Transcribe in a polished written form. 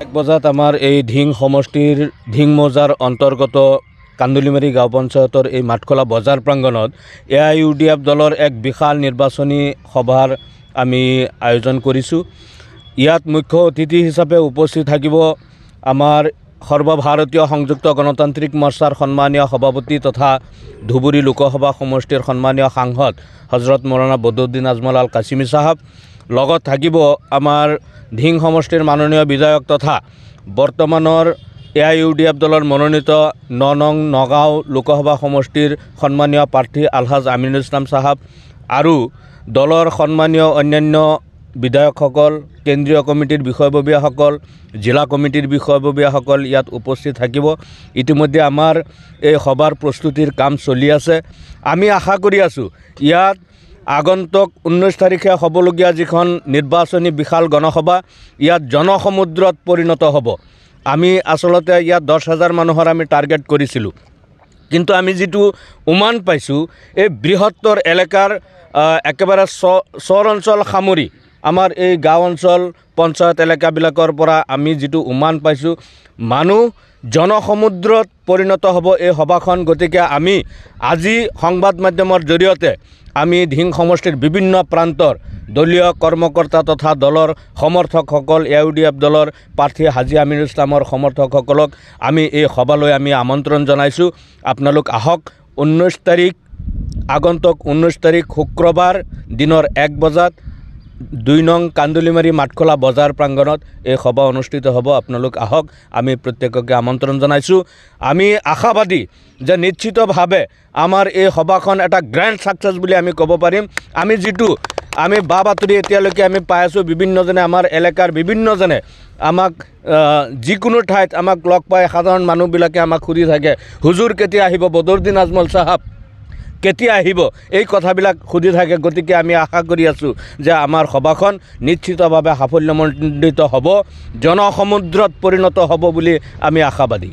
1 বজাত আমাৰ এই ধিং সমষ্টিৰ ধিং মৌজাৰ অন্তৰ্গত কান্দুলিমাৰী গাঁও পঞ্চায়তৰ এই মাঠখোলা বজাৰ প্ৰাংগণত AIUDF দলৰ এক বিশাল নিৰ্বাচনী সভাৰ আমি আয়োজন কৰিছোঁ। ইয়াত মুখ্য অতিথি হিচাপে উপস্থিত থাকিব আমাৰ সৰ্বভাৰতীয় সংযুক্ত গণতান্ত্ৰিক মৰ্চাৰ সন্মানীয় সভাপতি তথা ধুবুৰী লোকসভা সমষ্টিৰ সন্মানীয় সাংসদ হজৰত মৌলানা বদৰুদ্দিন আজমল আল কাছিমি সাহেব। লগত থাকিব আমাৰ ধিং সমষ্টিৰ মাননীয় বিধায়ক তথা বৰ্তমানৰ AIUDF দলৰ মনোনীত 9 নং নগাঁও লোকসভা সমষ্টিৰ সন্মানীয় প্ৰাৰ্থী আলহাজ আমিনুল ইছলাম সাহেব আৰু দলৰ সন্মানীয় অন্যান্য বিধায়কসকল, কেন্দ্ৰীয় কমিটিৰ বিষয়ববীয়াসকল, জিলা কমিটিৰ বিষয়ববীয়াসকল ইয়াত উপস্থিত থাকিব। ইতিমধ্যে আমাৰ এই সভাৰ প্ৰস্তুতিৰ কাম চলি আছে। আমি আশা কৰি আছোঁ ইয়াত আগন্তুক 19 তাৰিখে হ'বলগীয়া যিখন নিৰ্বাচনী বিশাল গণসভা ইয়াত জনসমুদ্ৰত পৰিণত হ'ব। আমি আচলতে ইয়াত 10,000 মানুহৰ আমি টাৰ্গেট কৰিছিলোঁ, কিন্তু আমি যিটো উমান পাইছোঁ এই বৃহত্তৰ এলেকাৰ একেবাৰে চৰ অঞ্চল সামৰি আমাৰ এই গাঁও অঞ্চল পঞ্চায়ত এলেকাবিলাকৰ পৰা আমি যিটো উমান পাইছোঁ মানুহ জনসমুদ্ৰত পৰিণত হ'ব এই সভাখন। গতিকে আমি আজি সংবাদ মাধ্যমৰ জৰিয়তে আমি ধিং সমষ্টিৰ বিভিন্ন প্ৰান্তৰ দলীয় কৰ্মকৰ্তা তথা দলৰ সমৰ্থকসকল, AIUDF দলৰ প্ৰাৰ্থী হাজী আমিনুল ইছলামৰ সমৰ্থকসকলক আমি এই সভালৈ আমি আমন্ত্ৰণ জনাইছোঁ। আপোনালোক আহক। 19 তাৰিখ আগন্তুক 19 তাৰিখ শুক্ৰবাৰ দিনৰ 1 বজাত 2 নং কান্দুলিমাৰী মাঠখোলা বজাৰ প্ৰাংগণত এই সভা অনুষ্ঠিত হ'ব। আপোনালোক আহক। আমি প্ৰত্যেককে আমন্ত্ৰণ জনাইছোঁ। আমি আশাবাদী যে নিশ্চিতভাৱে আমাৰ এই সভাখন এটা গ্ৰেণ্ড ছাকচেছ বুলি আমি ক'ব পাৰিম। আমি বা বাতৰি এতিয়ালৈকে আমি পাই আছোঁ, বিভিন্নজনে আমাৰ এলেকাৰ বিভিন্নজনে আমাক যিকোনো ঠাইত আমাক লগ পাই সাধাৰণ মানুহবিলাকে আমাক সুধি থাকে, হুজুৰ কেতিয়া আহিব, বদৰুদ্দিন আজমল সাহেব কেতিয়া আহিব, এই কথাবিলাক সুধি থাকে। গতিকে আমি আশা কৰি আছোঁ যে আমাৰ সভাখন নিশ্চিতভাৱে সাফল্যমণ্ডিত হ'ব, জনসমুদ্ৰত পৰিণত হ'ব বুলি আমি আশাবাদী।